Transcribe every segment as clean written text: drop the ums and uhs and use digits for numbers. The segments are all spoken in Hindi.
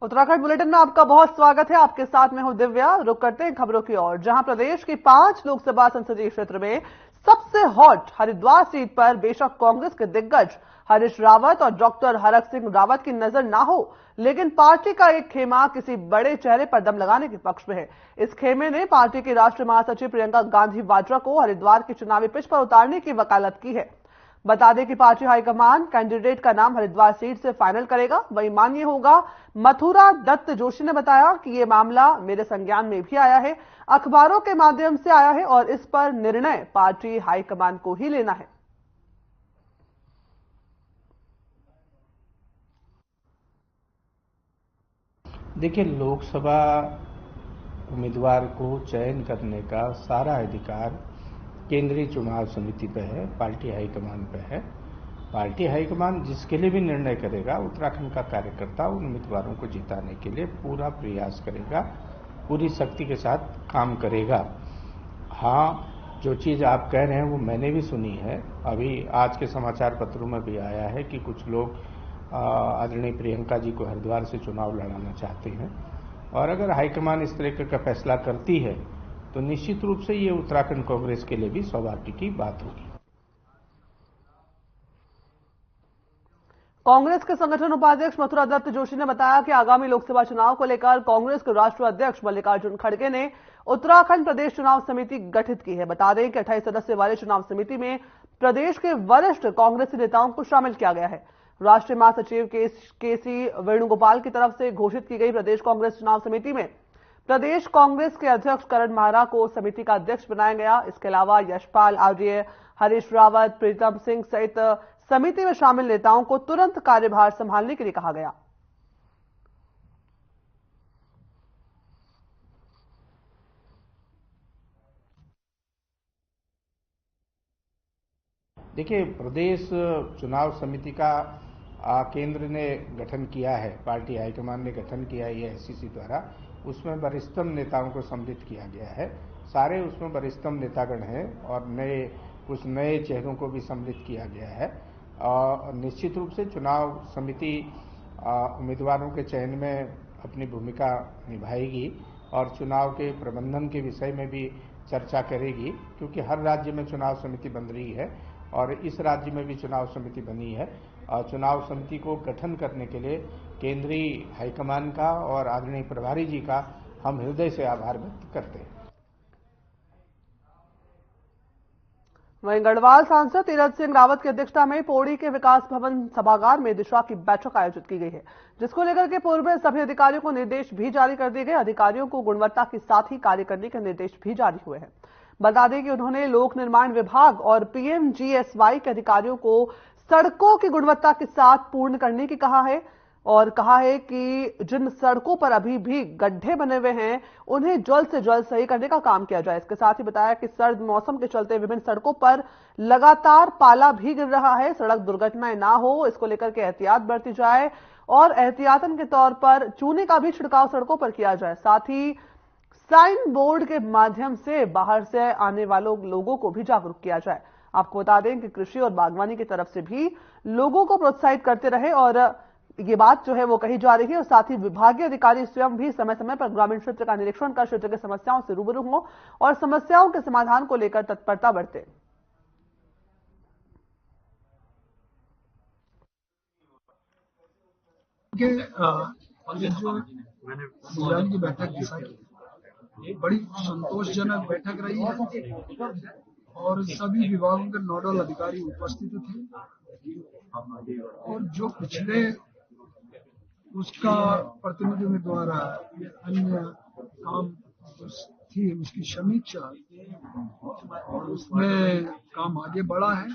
उत्तराखंड बुलेटिन में आपका बहुत स्वागत है। आपके साथ में हूं दिव्या। रुक करते हैं खबरों की ओर, जहां प्रदेश की 5 लोकसभा संसदीय क्षेत्र में सबसे हॉट हरिद्वार सीट पर बेशक कांग्रेस के दिग्गज हरीश रावत और डॉक्टर हरक सिंह रावत की नजर ना हो, लेकिन पार्टी का एक खेमा किसी बड़े चेहरे पर दम लगाने के पक्ष में है। इस खेमे ने पार्टी की राष्ट्रीय महासचिव प्रियंका गांधी वाड्रा को हरिद्वार की चुनावी पिच पर उतारने की वकालत की है। बता दें कि पार्टी हाईकमान कैंडिडेट का नाम हरिद्वार सीट से फाइनल करेगा। वहीं मान्य होगा, मथुरा दत्त जोशी ने बताया कि यह मामला मेरे संज्ञान में भी आया है, अखबारों के माध्यम से आया है और इस पर निर्णय पार्टी हाईकमान को ही लेना है। देखिए, लोकसभा उम्मीदवार को चयन करने का सारा अधिकार केंद्रीय चुनाव समिति पे है, पार्टी हाईकमान पे है। पार्टी हाईकमान जिसके लिए भी निर्णय करेगा, उत्तराखंड का कार्यकर्ता उन उम्मीदवारों को जिताने के लिए पूरा प्रयास करेगा, पूरी शक्ति के साथ काम करेगा। हाँ, जो चीज़ आप कह रहे हैं वो मैंने भी सुनी है। अभी आज के समाचार पत्रों में भी आया है कि कुछ लोग आदरणीय प्रियंका जी को हरिद्वार से चुनाव लड़ाना चाहते हैं, और अगर हाईकमान इस तरह का फैसला करती है तो निश्चित रूप से ये उत्तराखंड कांग्रेस के लिए भी सौभाग्य की बात होगी। कांग्रेस के संगठन उपाध्यक्ष मथुरा दत्त जोशी ने बताया कि आगामी लोकसभा चुनाव को लेकर कांग्रेस के राष्ट्रीय अध्यक्ष मल्लिकार्जुन खड़गे ने उत्तराखंड प्रदेश चुनाव समिति गठित की है। बता दें कि 28 सदस्य वाले चुनाव समिति में प्रदेश के वरिष्ठ कांग्रेसी नेताओं को शामिल किया गया है। राष्ट्रीय महासचिव केसी वेणुगोपाल की तरफ से घोषित की गई प्रदेश कांग्रेस चुनाव समिति में प्रदेश कांग्रेस के अध्यक्ष करण माहरा को समिति का अध्यक्ष बनाया गया। इसके अलावा यशपाल आर्य, हरीश रावत, प्रीतम सिंह सहित समिति में शामिल नेताओं को तुरंत कार्यभार संभालने के लिए कहा गया। देखिए, प्रदेश चुनाव समिति का केंद्र ने गठन किया है, पार्टी हाईकमान ने गठन किया है एआईसीसी द्वारा। उसमें वरिष्ठतम नेताओं को सम्मिलित किया गया है। सारे उसमें वरिष्ठतम नेतागण हैं और कुछ नए चेहरों को भी सम्मिलित किया गया है। निश्चित रूप से चुनाव समिति उम्मीदवारों के चयन में अपनी भूमिका निभाएगी और चुनाव के प्रबंधन के विषय में भी चर्चा करेगी, क्योंकि हर राज्य में चुनाव समिति बन रही है और इस राज्य में भी चुनाव समिति बनी है। और चुनाव समिति को गठन करने के लिए केंद्रीय हाईकमान का और आदरणीय प्रभारी जी का हम हृदय से आभार व्यक्त करते हैं। वहीं गढ़वाल सांसद तीरथ सिंह रावत की अध्यक्षता में पौड़ी के विकास भवन सभागार में दिशा की बैठक आयोजित की गई है, जिसको लेकर के पूर्व में सभी अधिकारियों को निर्देश भी जारी कर दिए गए। अधिकारियों को गुणवत्ता के साथ ही कार्य करने के निर्देश भी जारी हुए हैं। बता दें कि उन्होंने लोक निर्माण विभाग और पीएमजीएसवाई के अधिकारियों को सड़कों की गुणवत्ता के साथ पूर्ण करने की कहा है और कहा है कि जिन सड़कों पर अभी भी गड्ढे बने हुए हैं उन्हें जल्द से जल्द सही करने का काम किया जाए। इसके साथ ही बताया कि सर्द मौसम के चलते विभिन्न सड़कों पर लगातार पाला भी गिर रहा है। सड़क दुर्घटनाएं ना हो, इसको लेकर के एहतियात बरती जाए और एहतियातन के तौर पर चूने का भी छिड़काव सड़कों पर किया जाए। साथ ही साइन बोर्ड के माध्यम से बाहर से आने वालों लोगों को भी जागरूक किया जाए। आपको बता दें कि कृषि और बागवानी की तरफ से भी लोगों को प्रोत्साहित करते रहे और ये बात जो है वो कही जा रही है। और साथ ही विभागीय अधिकारी स्वयं भी समय समय पर ग्रामीण क्षेत्र का निरीक्षण कर क्षेत्र की समस्याओं से रूबरू हों और समस्याओं के समाधान को लेकर तत्परता बरतें। जो की बैठक बड़ी संतोषजनक बैठक रही है और सभी विभागों के नोडल अधिकारी उपस्थित थे और जो पिछले उसका प्रतिनिधियों द्वारा अन्य काम थी उसकी समीक्षा और उसमें काम आगे बढ़ा है।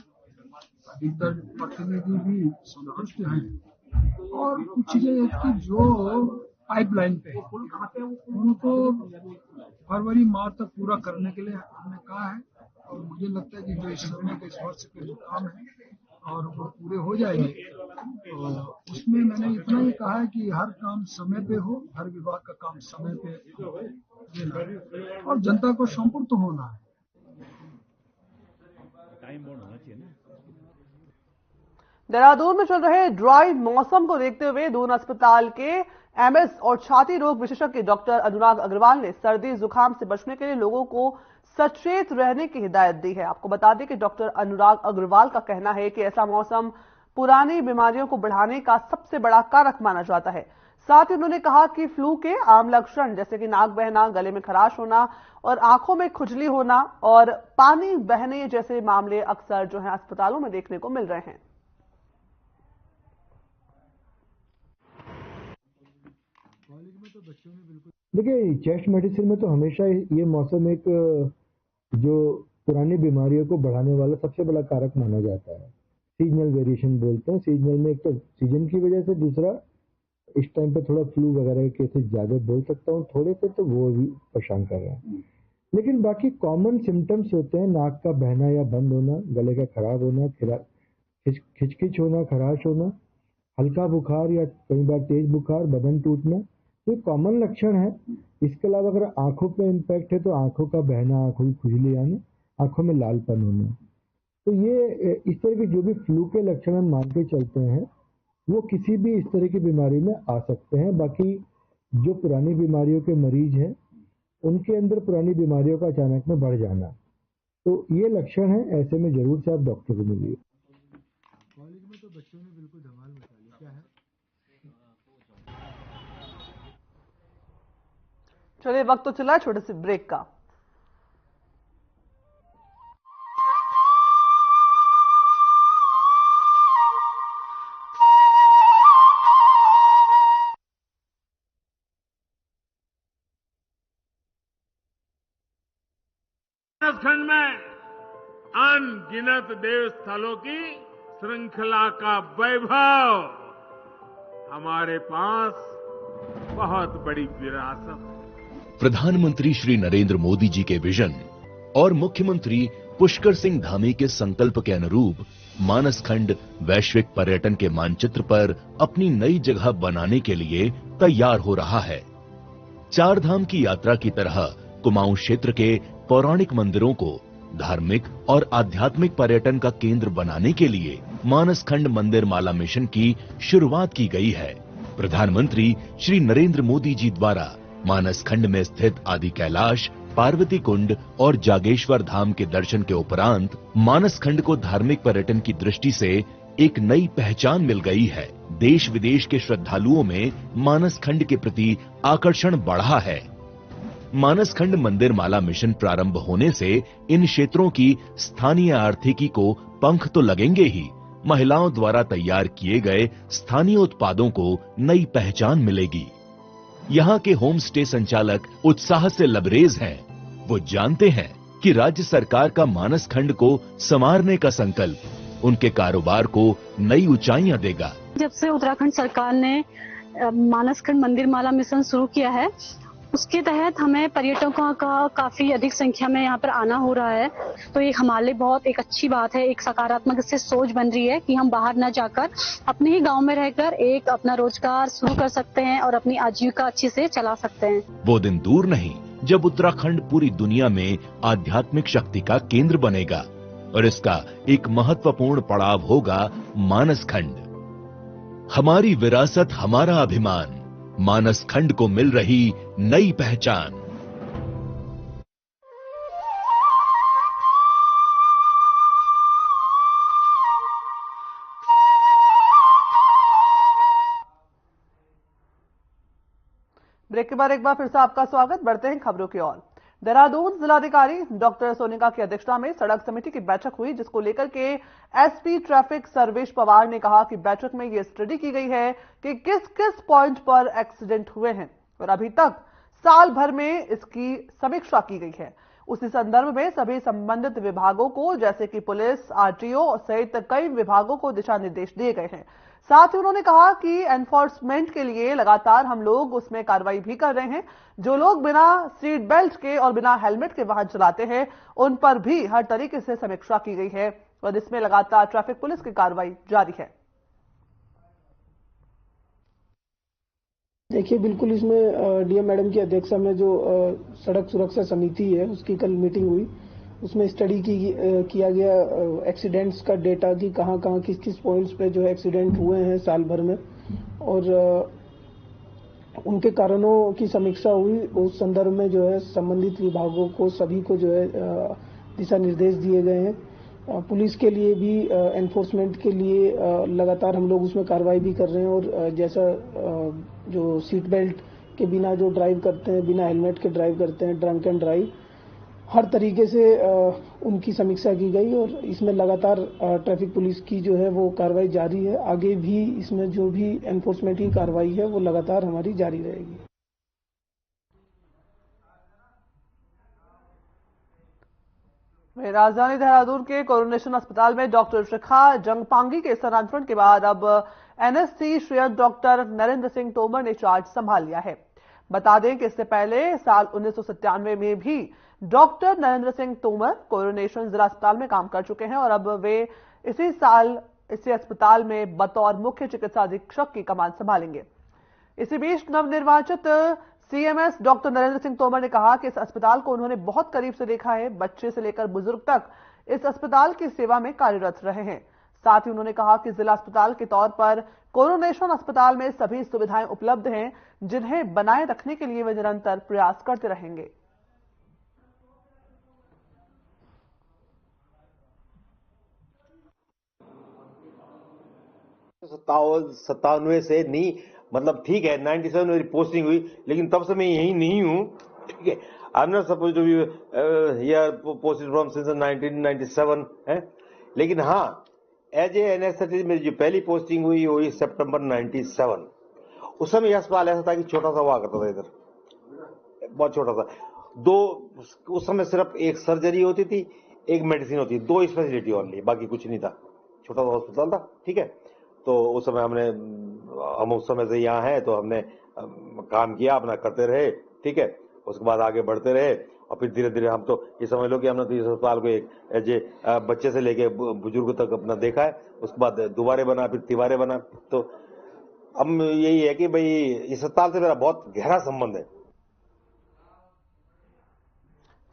अधिकतर प्रतिनिधि भी संतुष्ट हैं और कुछ चीजें कि जो पाइपलाइन पे उनको फरवरी मार्च तक पूरा करने के लिए हमने कहा है और मुझे लगता है कि जो इस समय के वर्ष के जो काम है और वो पूरे हो जाएंगे। तो उसमें मैंने इतना ही कहा है कि हर काम समय पे हो, हर विभाग का काम समय पे देना और जनता को संपूर्ण होना है। देहरादून में चल रहे ड्राई मौसम को देखते हुए दून अस्पताल के एमएस और छाती रोग विशेषज्ञ डॉक्टर अनुराग अग्रवाल ने सर्दी जुकाम से बचने के लिए लोगों को सचेत रहने की हिदायत दी है। आपको बता दें कि डॉक्टर अनुराग अग्रवाल का कहना है कि ऐसा मौसम पुरानी बीमारियों को बढ़ाने का सबसे बड़ा कारक माना जाता है। साथ ही उन्होंने कहा कि फ्लू के आम लक्षण जैसे कि नाक बहना, गले में खराश होना और आंखों में खुजली होना और पानी बहने जैसे मामले अक्सर जो है अस्पतालों में देखने को मिल रहे हैं। देखिए, चेस्ट मेडिसिन में तो हमेशा ये मौसम एक जो पुरानी बीमारियों को बढ़ाने वाला सबसे बड़ा कारक माना जाता है। सीजनल वेरिएशन बोलते हैं। सीजनल में एक तो सीजन की वजह से, दूसरा इस टाइम पे थोड़ा फ्लू वगैरह के केसेस ज्यादा बोल सकता हूँ, थोड़े से तो वो भी परेशान कर रहे हैं। लेकिन बाकी कॉमन सिम्टम्स होते हैं नाक का बहना या बंद होना, गले का खराब होना, खिचखिच होना, खराश होना, हल्का बुखार या कई बार तेज बुखार, बदन टूटना, ये कॉमन लक्षण है। इसके अलावा अगर आंखों पे इम्पैक्ट है तो आंखों का बहना, आंखों की खुजली आना, आंखों में लालपन होना, तो ये इस तरह के जो भी फ्लू के लक्षण हम मान के चलते हैं वो किसी भी इस तरह की बीमारी में आ सकते हैं। बाकी जो पुरानी बीमारियों के मरीज हैं उनके अंदर पुरानी बीमारियों का अचानक में बढ़ जाना, तो ये लक्षण है। ऐसे में जरूर से आप डॉक्टर को मिलिए। कॉलेज में तो बच्चों ने बिल्कुल धमाल मचा ली। क्या है? चलिए, वक्त तो चला छोटे से ब्रेक का। खंड में अनगिनत देव स्थलों की श्रृंखला का वैभव, हमारे पास बहुत बड़ी विरासत है। प्रधानमंत्री श्री नरेंद्र मोदी जी के विजन और मुख्यमंत्री पुष्कर सिंह धामी के संकल्प के अनुरूप मानसखंड वैश्विक पर्यटन के मानचित्र पर अपनी नई जगह बनाने के लिए तैयार हो रहा है। चार धाम की यात्रा की तरह कुमाऊं क्षेत्र के पौराणिक मंदिरों को धार्मिक और आध्यात्मिक पर्यटन का केंद्र बनाने के लिए मानसखंड मंदिर माला मिशन की शुरुआत की गई है। प्रधानमंत्री श्री नरेंद्र मोदी जी द्वारा मानसखंड में स्थित आदि कैलाश, पार्वती कुंड और जागेश्वर धाम के दर्शन के उपरांत मानसखंड को धार्मिक पर्यटन की दृष्टि से एक नई पहचान मिल गई है। देश विदेश के श्रद्धालुओं में मानसखंड के प्रति आकर्षण बढ़ा है। मानसखंड मंदिर माला मिशन प्रारंभ होने से इन क्षेत्रों की स्थानीय आर्थिकी को पंख तो लगेंगे ही, महिलाओं द्वारा तैयार किए गए स्थानीय उत्पादों को नई पहचान मिलेगी। यहाँ के होम स्टे संचालक उत्साह से लबरेज हैं। वो जानते हैं कि राज्य सरकार का मानसखंड को संवारने का संकल्प उनके कारोबार को नई ऊंचाइयां देगा। जब से उत्तराखंड सरकार ने मानसखंड मंदिर माला मिशन शुरू किया है, उसके तहत हमें पर्यटकों का काफी अधिक संख्या में यहाँ पर आना हो रहा है। तो ये हमारे लिए बहुत एक अच्छी बात है, एक सकारात्मक इससे सोच बन रही है कि हम बाहर न जाकर अपने ही गांव में रहकर एक अपना रोजगार शुरू कर सकते हैं और अपनी आजीविका अच्छे से चला सकते हैं। वो दिन दूर नहीं जब उत्तराखंड पूरी दुनिया में आध्यात्मिक शक्ति का केंद्र बनेगा और इसका एक महत्वपूर्ण पड़ाव होगा मानसखंड। हमारी विरासत, हमारा अभिमान, मानसखंड को मिल रही नई पहचान। ब्रेक के बाद एक बार फिर से आपका स्वागत। बढ़ते हैं खबरों की ओर। देहरादून जिलाधिकारी डॉक्टर सोनिका की अध्यक्षता में सड़क समिति की बैठक हुई, जिसको लेकर के एसपी ट्रैफिक सर्वेश पवार ने कहा कि बैठक में यह स्टडी की गई है कि किस किस पॉइंट पर एक्सीडेंट हुए हैं और अभी तक साल भर में इसकी समीक्षा की गई है। उसी संदर्भ में सभी संबंधित विभागों को जैसे कि पुलिस, आरटीओ सहित कई विभागों को दिशा निर्देश दिए गए हैं। साथ ही उन्होंने कहा कि एनफोर्समेंट के लिए लगातार हम लोग उसमें कार्रवाई भी कर रहे हैं। जो लोग बिना सीट बेल्ट के और बिना हेलमेट के वाहन चलाते हैं उन पर भी हर तरीके से समीक्षा की गई है और इसमें लगातार ट्रैफिक पुलिस की कार्रवाई जारी है। देखिए, बिल्कुल इसमें डीएम मैडम की अध्यक्षता में जो सड़क सुरक्षा समिति है उसकी कल मीटिंग हुई। उसमें स्टडी किया गया एक्सीडेंट्स का डेटा कि कहाँ कहाँ किस किस पॉइंट्स पे जो है एक्सीडेंट हुए हैं साल भर में, और उनके कारणों की समीक्षा हुई। उस संदर्भ में जो है संबंधित विभागों को सभी को जो है दिशा निर्देश दिए गए हैं। पुलिस के लिए भी एनफोर्समेंट के लिए लगातार हम लोग उसमें कार्रवाई भी कर रहे हैं, और जैसा जो सीट बेल्ट के बिना जो ड्राइव करते हैं, बिना हेलमेट के ड्राइव करते हैं, ड्रंक एंड ड्राइव, हर तरीके से उनकी समीक्षा की गई, और इसमें लगातार ट्रैफिक पुलिस की जो है वो कार्रवाई जारी है। आगे भी इसमें जो भी एनफोर्समेंट की कार्रवाई है वो लगातार हमारी जारी रहेगी। राजधानी देहरादून के कोरोनेशन अस्पताल में डॉक्टर शिखा जंगपांगी के स्थानांतरण के बाद अब एनएससी श्रेयस डॉक्टर नरेंद्र सिंह तोमर ने चार्ज संभाल लिया है। बता दें कि इससे पहले साल 1997 में भी डॉक्टर नरेंद्र सिंह तोमर कोरोनेशन जिला अस्पताल में काम कर चुके हैं, और अब वे इसी साल इसी अस्पताल में बतौर मुख्य चिकित्सा अधीक्षक की कमान संभालेंगे। इसी बीच नवनिर्वाचित सीएमएस डॉक्टर नरेंद्र सिंह तोमर ने कहा कि इस अस्पताल को उन्होंने बहुत करीब से देखा है। बच्चे से लेकर बुजुर्ग तक इस अस्पताल की सेवा में कार्यरत रहे हैं। साथ ही उन्होंने कहा कि जिला अस्पताल के तौर पर कोरोनेशन अस्पताल में सभी सुविधाएं उपलब्ध हैं, जिन्हें बनाए रखने के लिए वे निरंतर प्रयास करते रहेंगे। 97 से नहीं, मतलब ठीक है 97 मेरी पोस्टिंग हुई, लेकिन तब से मैं यही नहीं हूँ, ठीक है। I am not suppose to be here posted from since 1997 है, लेकिन हाँ एज ए एनएसएसटी मेरी जो पहली पोस्टिंग हुई सितंबर 97। उस समय यह अस्पताल ऐसा था कि छोटा सा हुआ करता था, इधर बहुत छोटा सा। उस समय सिर्फ एक सर्जरी होती थी, एक मेडिसिन होती थी, 2 स्पेशलिटी ओनली, बाकी कुछ नहीं था। छोटा सा हॉस्पिटल था, ठीक है। तो उस समय हम उस समय से यहाँ हैं, तो हमने काम किया, अपना करते रहे, ठीक है। उसके बाद आगे बढ़ते रहे, और फिर धीरे धीरे हम तो ये समझ लो कि हमने तो इस अस्पताल को एक एज ए बच्चे से लेके बुजुर्ग तक अपना देखा है। उसके बाद दोबारे बना, फिर तिबारे बना। तो अब यही है कि भाई इस अस्पताल से मेरा बहुत गहरा संबंध है।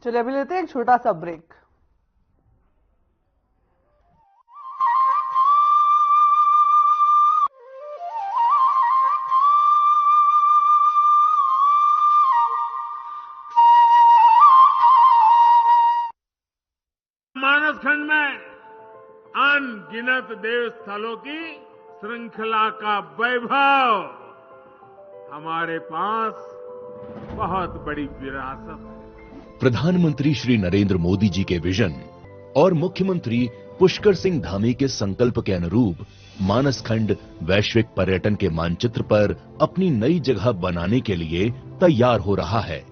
चलिए अभी लेते हैं एक छोटा सा ब्रेक। मानसखंड में अनगिनत देव स्थलों की श्रृंखला का वैभव, हमारे पास बहुत बड़ी विरासत है। प्रधानमंत्री श्री नरेंद्र मोदी जी के विजन और मुख्यमंत्री पुष्कर सिंह धामी के संकल्प के अनुरूप मानसखंड वैश्विक पर्यटन के मानचित्र पर अपनी नई जगह बनाने के लिए तैयार हो रहा है।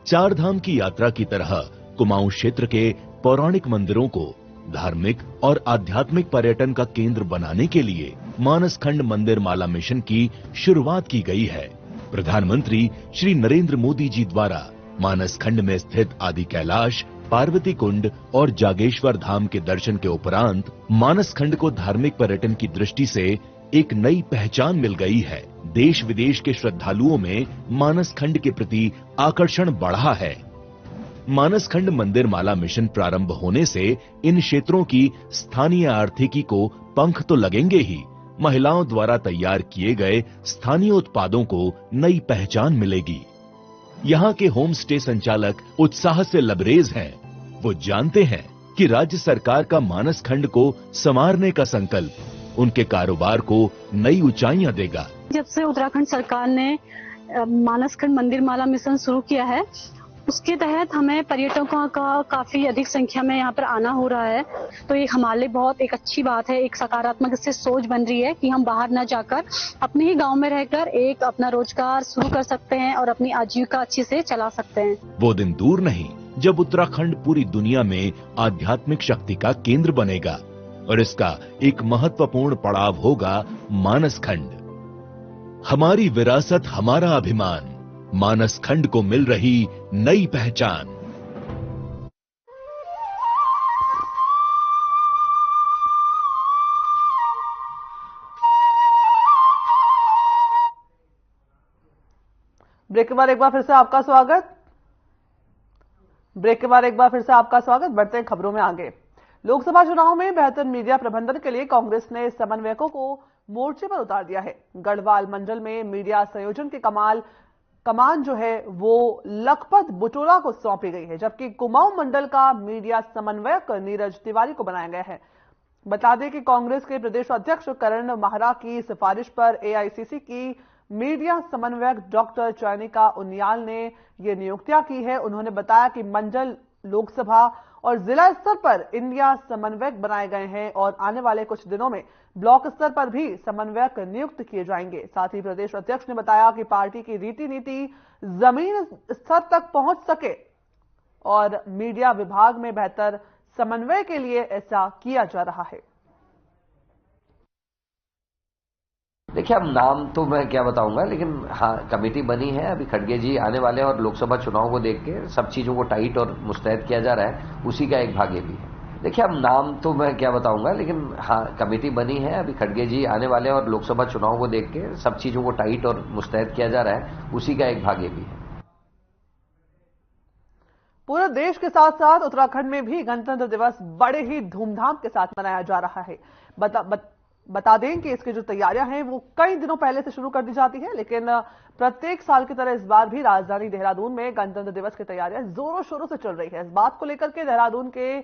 चार धाम की यात्रा की तरह कुमाऊं क्षेत्र के पौराणिक मंदिरों को धार्मिक और आध्यात्मिक पर्यटन का केंद्र बनाने के लिए मानसखंड मंदिर माला मिशन की शुरुआत की गई है। प्रधानमंत्री श्री नरेंद्र मोदी जी द्वारा मानसखंड में स्थित आदि कैलाश, पार्वती कुंड और जागेश्वर धाम के दर्शन के उपरांत मानसखंड को धार्मिक पर्यटन की दृष्टि से एक नई पहचान मिल गई है। देश विदेश के श्रद्धालुओं में मानसखंड के प्रति आकर्षण बढ़ा है। मानसखंड मंदिर माला मिशन प्रारंभ होने से इन क्षेत्रों की स्थानीय आर्थिकी को पंख तो लगेंगे ही, महिलाओं द्वारा तैयार किए गए स्थानीय उत्पादों को नई पहचान मिलेगी। यहाँ के होम स्टे संचालक उत्साह से लबरेज हैं। वो जानते हैं कि राज्य सरकार का मानसखंड को संवारने का संकल्प उनके कारोबार को नई ऊंचाइयां देगा। जब से उत्तराखंड सरकार ने मानसखंड मंदिर माला मिशन शुरू किया है, उसके तहत हमें पर्यटकों का काफी अधिक संख्या में यहाँ पर आना हो रहा है। तो ये हमारे लिए बहुत एक अच्छी बात है, एक सकारात्मक इससे सोच बन रही है कि हम बाहर न जाकर अपने ही गांव में रहकर एक अपना रोजगार शुरू कर सकते हैं और अपनी आजीविका अच्छी से चला सकते हैं। वो दिन दूर नहीं जब उत्तराखंड पूरी दुनिया में आध्यात्मिक शक्ति का केंद्र बनेगा, और इसका एक महत्वपूर्ण पड़ाव होगा मानसखंड। हमारी विरासत, हमारा अभिमान, मानसखंड को मिल रही नई पहचान। ब्रेक के बाद एक बार फिर से आपका स्वागत। ब्रेक के बाद एक बार फिर से आपका स्वागत। बढ़ते हैं खबरों में आगे। लोकसभा चुनाव में बेहतर मीडिया प्रबंधन के लिए कांग्रेस ने समन्वयकों को मोर्चे पर उतार दिया है। गढ़वाल मंडल में मीडिया संयोजन की कमान जो है वो लखपत बुटोला को सौंपी गई है, जबकि कुमाऊं मंडल का मीडिया समन्वयक नीरज तिवारी को बनाया गया है। बता दें कि कांग्रेस के प्रदेश अध्यक्ष करण माहरा की सिफारिश पर एआईसीसी की मीडिया समन्वयक डॉक्टर चयनिका उनियाल ने ये नियुक्तियां की है। उन्होंने बताया कि मंडल, लोकसभा और जिला स्तर पर इंडिया समन्वयक बनाए गए हैं और आने वाले कुछ दिनों में ब्लॉक स्तर पर भी समन्वयक नियुक्त किए जाएंगे। साथ ही प्रदेश अध्यक्ष ने बताया कि पार्टी की रीति नीति जमीन स्तर तक पहुंच सके और मीडिया विभाग में बेहतर समन्वय के लिए ऐसा किया जा रहा है। देखिए, अब नाम तो मैं क्या बताऊंगा, लेकिन हाँ, कमेटी बनी है। अभी खड़गे जी आने वाले हैं और लोकसभा चुनाव को देख के सब चीजों को टाइट और मुस्तैद किया जा रहा है, उसी का एक भाग ये भी है। देखिए, अब नाम तो मैं क्या बताऊंगा, लेकिन हाँ, कमेटी बनी है। अभी खड़गे जी आने वाले हैं और लोकसभा चुनाव को देख के सब चीजों को टाइट और मुस्तैद किया जा रहा है, उसी का एक भाग ये भी है। पूरे देश के साथ साथ उत्तराखंड में भी गणतंत्र दिवस बड़े ही धूमधाम के साथ मनाया जा रहा है। बता दें कि इसकी जो तैयारियां हैं वो कई दिनों पहले से शुरू कर दी जाती है, लेकिन प्रत्येक साल की तरह इस बार भी राजधानी देहरादून में गणतंत्र दिवस की तैयारियां जोरों शोरों से चल रही है। इस बात को लेकर के देहरादून के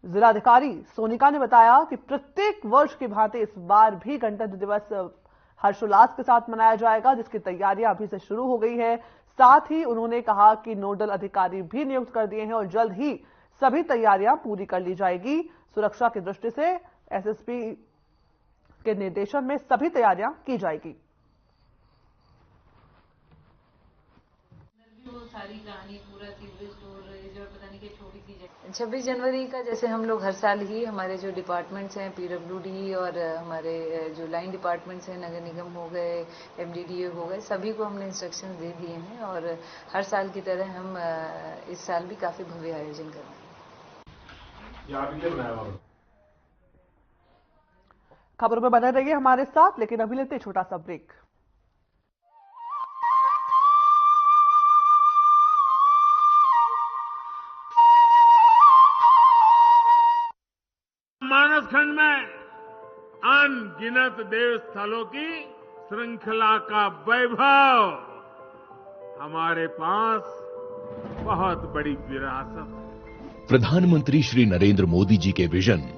जिलाधिकारी सोनिका ने बताया कि प्रत्येक वर्ष की भांति इस बार भी गणतंत्र दिवस हर्षोल्लास के साथ मनाया जाएगा, जिसकी तैयारियां अभी से शुरू हो गई है। साथ ही उन्होंने कहा कि नोडल अधिकारी भी नियुक्त कर दिए हैं और जल्द ही सभी तैयारियां पूरी कर ली जाएगी। सुरक्षा की दृष्टि से एसएसपी के निर्देशन में सभी तैयारियां की जाएगी। वो सारी कहानी पूरा सीवरेज स्टोरेज और पता नहीं क्या छोटी सी जगह। 26 जनवरी का जैसे हम लोग हर साल ही हमारे जो डिपार्टमेंट्स हैं, पीडब्ल्यूडी और हमारे जो लाइन डिपार्टमेंट्स हैं, नगर निगम हो गए, एमडीडीए हो गए, सभी को हमने इंस्ट्रक्शंस दे दिए हैं और हर साल की तरह हम इस साल भी काफी भव्य आयोजन कर रहे हैं। खबरों में बने रहिए हमारे साथ, लेकिन अभी लेते छोटा सा ब्रेक। मानसखंड में अनगिनत देव स्थलों की श्रृंखला का वैभव, हमारे पास बहुत बड़ी विरासत है। प्रधानमंत्री श्री नरेंद्र मोदी जी के विजन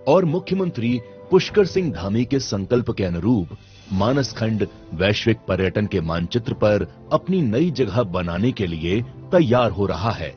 और मुख्यमंत्री पुष्कर सिंह धामी के संकल्प के अनुरूप मानसखंड वैश्विक पर्यटन के मानचित्र पर अपनी नई जगह बनाने के लिए तैयार हो रहा है।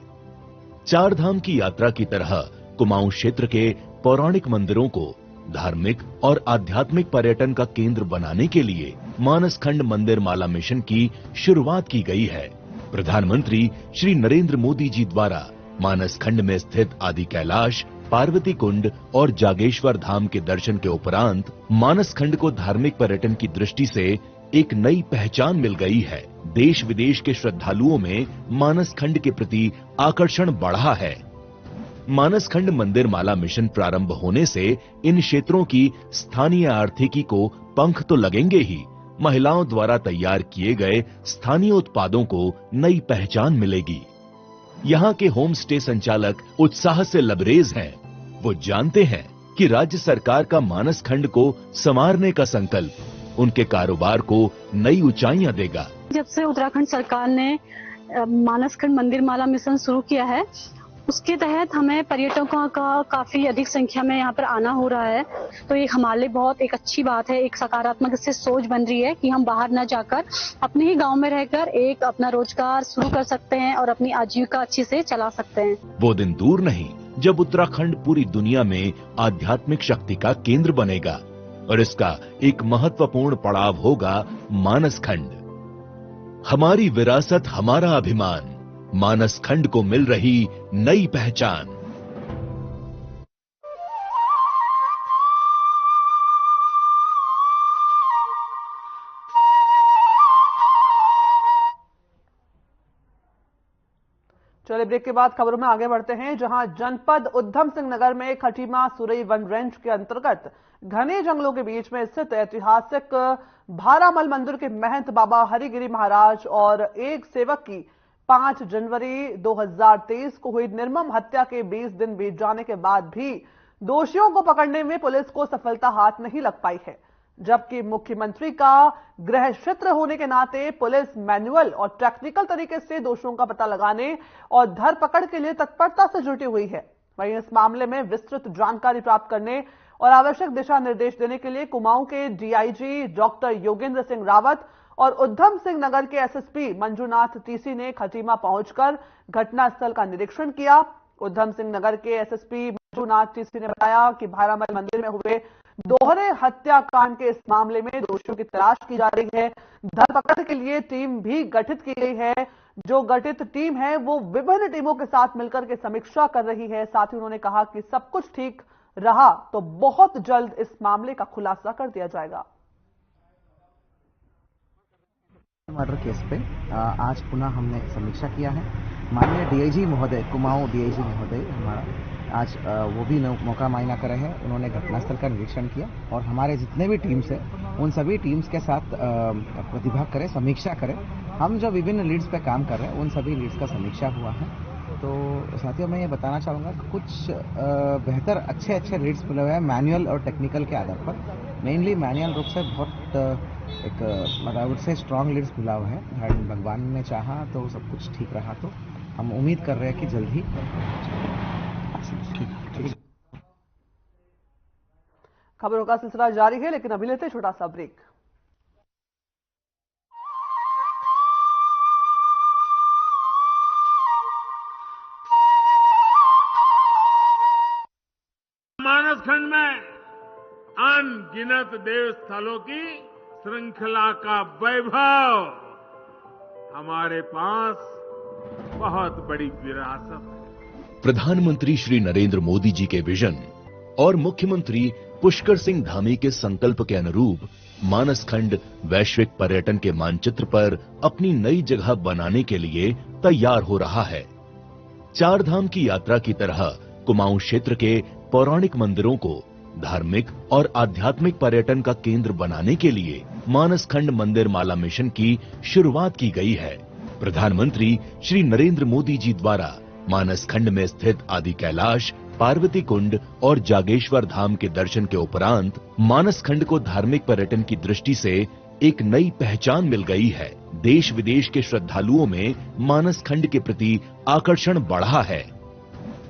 चार धाम की यात्रा की तरह कुमाऊं क्षेत्र के पौराणिक मंदिरों को धार्मिक और आध्यात्मिक पर्यटन का केंद्र बनाने के लिए मानसखंड मंदिर माला मिशन की शुरुआत की गई है। प्रधानमंत्री श्री नरेंद्र मोदी जी द्वारा मानसखंड में स्थित आदि कैलाश, पार्वती कुंड और जागेश्वर धाम के दर्शन के उपरांत मानसखंड को धार्मिक पर्यटन की दृष्टि से एक नई पहचान मिल गई है। देश विदेश के श्रद्धालुओं में मानसखंड के प्रति आकर्षण बढ़ा है। मानसखंड मंदिर माला मिशन प्रारंभ होने से इन क्षेत्रों की स्थानीय आर्थिकी को पंख तो लगेंगे ही, महिलाओं द्वारा तैयार किए गए स्थानीय उत्पादों को नई पहचान मिलेगी। यहाँ के होम स्टे संचालक उत्साह से लबरेज हैं। वो जानते हैं कि राज्य सरकार का मानसखंड को संवारने का संकल्प उनके कारोबार को नई ऊंचाइयां देगा। जब से उत्तराखंड सरकार ने मानसखंड मंदिर माला मिशन शुरू किया है, उसके तहत हमें पर्यटकों का काफी अधिक संख्या में यहाँ पर आना हो रहा है। तो ये हमारे लिए बहुत एक अच्छी बात है, एक सकारात्मक इससे सोच बन रही है कि हम बाहर न जाकर अपने ही गांव में रहकर एक अपना रोजगार शुरू कर सकते हैं और अपनी आजीविका अच्छी से चला सकते हैं। वो दिन दूर नहीं जब उत्तराखंड पूरी दुनिया में आध्यात्मिक शक्ति का केंद्र बनेगा और इसका एक महत्वपूर्ण पड़ाव होगा मानसखंड। हमारी विरासत, हमारा अभिमान, मानसखंड को मिल रही नई पहचान। चलिए ब्रेक के बाद खबरों में आगे बढ़ते हैं, जहां जनपद उधम सिंह नगर में खटीमा सुरई वन रेंज के अंतर्गत घने जंगलों के बीच में स्थित ऐतिहासिक भारामल मंदिर के महंत बाबा हरिगिरी महाराज और एक सेवक की 5 जनवरी 2023 को हुई निर्मम हत्या के 20 दिन बीत जाने के बाद भी दोषियों को पकड़ने में पुलिस को सफलता हाथ नहीं लग पाई है, जबकि मुख्यमंत्री का गृह क्षेत्र होने के नाते पुलिस मैनुअल और टेक्निकल तरीके से दोषियों का पता लगाने और धरपकड़ के लिए तत्परता से जुटी हुई है। वहीं इस मामले में विस्तृत जानकारी प्राप्त करने और आवश्यक दिशा निर्देश देने के लिए कुमाऊं के डीआईजी डॉक्टर योगेंद्र सिंह रावत और उधम सिंह नगर के एसएसपी मंजूनाथ टीसी ने खटीमा पहुंचकर घटनास्थल का निरीक्षण किया। उधम सिंह नगर के एसएसपी मंजूनाथ टीसी ने बताया कि भारामल मंदिर में हुए दोहरे हत्याकांड के इस मामले में दोषियों की तलाश की जा रही है। धरपकड़ के लिए टीम भी गठित की गई है। जो गठित टीम है वो विभिन्न टीमों के साथ मिलकर के समीक्षा कर रही है। साथ ही उन्होंने कहा कि सब कुछ ठीक रहा तो बहुत जल्द इस मामले का खुलासा कर दिया जाएगा। मर्डर केस पे आज पुनः हमने समीक्षा किया है। माननीय डीआईजी महोदय, कुमाऊं डीआईजी महोदय हमारा आज वो भी मौका मायना कर रहे हैं। उन्होंने घटनास्थल का निरीक्षण किया और हमारे जितने भी टीम्स हैं उन सभी टीम्स के साथ प्रतिभाग करें, समीक्षा करें। हम जो विभिन्न लीड्स पे काम कर रहे हैं उन सभी लीड्स का समीक्षा हुआ है। तो साथियों, मैं ये बताना चाहूँगा कि कुछ बेहतर अच्छे लीड्स मिले हुए हैं मैनुअल और टेक्निकल के आधार पर। मेनली मैनुअल रूप से बहुत एक मतलब से स्ट्रॉन्ग लीड्स मिला हुआ है। भगवान ने चाहा तो सब कुछ ठीक रहा तो हम उम्मीद कर रहे हैं कि जल्द ही खबरों का सिलसिला जारी है, लेकिन अभी लेते छोटा सा ब्रेक। मानसखंड में अनगिनत देव स्थलों की श्रृंखला का वैभव हमारे पास बहुत बड़ी विरासत है। प्रधानमंत्री श्री नरेंद्र मोदी जी के विजन और मुख्यमंत्री पुष्कर सिंह धामी के संकल्प के अनुरूप मानसखंड वैश्विक पर्यटन के मानचित्र पर अपनी नई जगह बनाने के लिए तैयार हो रहा है। चार धाम की यात्रा की तरह कुमाऊं क्षेत्र के पौराणिक मंदिरों को धार्मिक और आध्यात्मिक पर्यटन का केंद्र बनाने के लिए मानसखंड मंदिर माला मिशन की शुरुआत की गई है। प्रधानमंत्री श्री नरेंद्र मोदी जी द्वारा मानसखंड में स्थित आदि कैलाश, पार्वती कुंड और जागेश्वर धाम के दर्शन के उपरांत मानसखंड को धार्मिक पर्यटन की दृष्टि से एक नई पहचान मिल गई है। देश विदेश के श्रद्धालुओं में मानसखंड के प्रति आकर्षण बढ़ा है।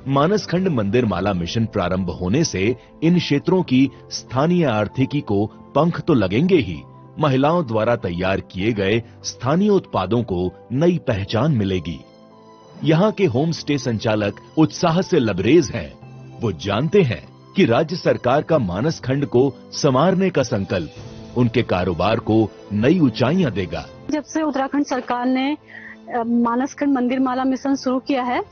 मानसखंड मंदिर माला मिशन प्रारंभ होने से इन क्षेत्रों की स्थानीय आर्थिकी को पंख तो लगेंगे ही, महिलाओं द्वारा तैयार किए गए स्थानीय उत्पादों को नई पहचान मिलेगी। यहाँ के होम स्टे संचालक उत्साह से लबरेज हैं। वो जानते हैं कि राज्य सरकार का मानसखंड को संवारने का संकल्प उनके कारोबार को नई ऊंचाइयां देगा। जब से उत्तराखंड सरकार ने मानसखंड मंदिर माला मिशन शुरू किया है,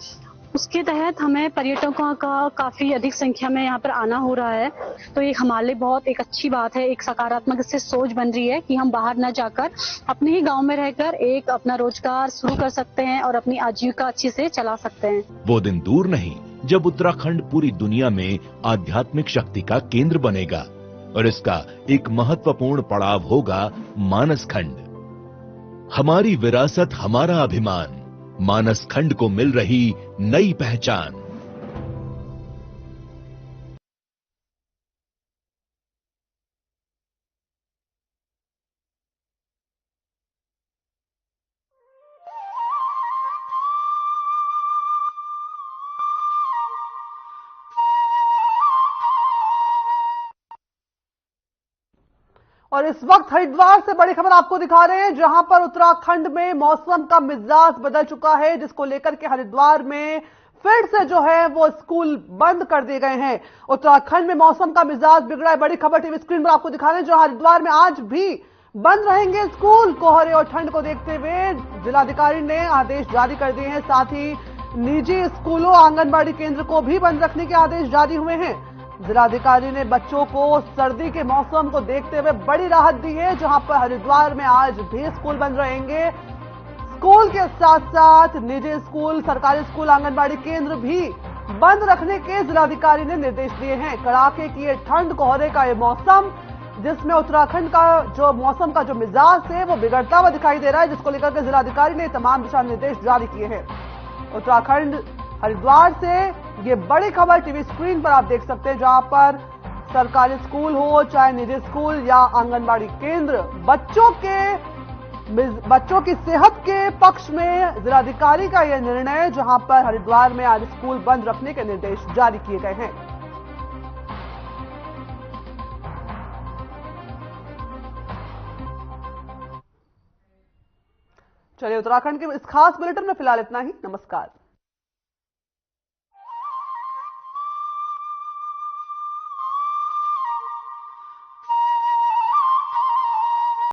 उसके तहत हमें पर्यटकों का काफी अधिक संख्या में यहाँ पर आना हो रहा है। तो ये हमारे लिए बहुत एक अच्छी बात है, एक सकारात्मक इससे सोच बन रही है कि हम बाहर न जाकर अपने ही गांव में रहकर एक अपना रोजगार शुरू कर सकते हैं और अपनी आजीविका अच्छी से चला सकते हैं। वो दिन दूर नहीं जब उत्तराखंड पूरी दुनिया में आध्यात्मिक शक्ति का केंद्र बनेगा और इसका एक महत्वपूर्ण पड़ाव होगा मानसखंड। हमारी विरासत, हमारा अभिमान, मानसखंड को मिल रही नई पहचान। और इस वक्त हरिद्वार से बड़ी खबर आपको दिखा रहे हैं, जहां पर उत्तराखंड में मौसम का मिजाज बदल चुका है, जिसको लेकर के हरिद्वार में फिर से जो है वो स्कूल बंद कर दिए गए हैं। उत्तराखंड में मौसम का मिजाज बिगड़ा है। बड़ी खबर टीवी स्क्रीन पर आपको दिखा रहे हैं, जहां हरिद्वार में आज भी बंद रहेंगे स्कूल। कोहरे और ठंड को देखते हुए जिलाधिकारी ने आदेश जारी कर दिए हैं। साथ ही निजी स्कूलों, आंगनबाड़ी केंद्र को भी बंद रखने के आदेश जारी हुए हैं। जिलाधिकारी ने बच्चों को सर्दी के मौसम को देखते हुए बड़ी राहत दी है, जहां पर हरिद्वार में आज भी स्कूल बंद रहेंगे। स्कूल के साथ साथ निजी स्कूल, सरकारी स्कूल, आंगनबाड़ी केंद्र भी बंद रखने के जिलाधिकारी ने निर्देश दिए हैं। कड़ाके की ये ठंड, कोहरे का ये मौसम जिसमें उत्तराखंड का जो मौसम का जो मिजाज है वो बिगड़ता हुआ दिखाई दे रहा है, जिसको लेकर के जिलाधिकारी ने तमाम दिशा निर्देश जारी किए हैं। उत्तराखंड हरिद्वार से ये बड़ी खबर टीवी स्क्रीन पर आप देख सकते हैं, जहां पर सरकारी स्कूल हो चाहे निजी स्कूल या आंगनबाड़ी केंद्र, बच्चों की सेहत के पक्ष में जिलाधिकारी का यह निर्णय, जहां पर हरिद्वार में आज स्कूल बंद रखने के निर्देश जारी किए गए हैं। चलिए, उत्तराखंड के इस खास बुलेटिन में फिलहाल इतना ही। नमस्कार।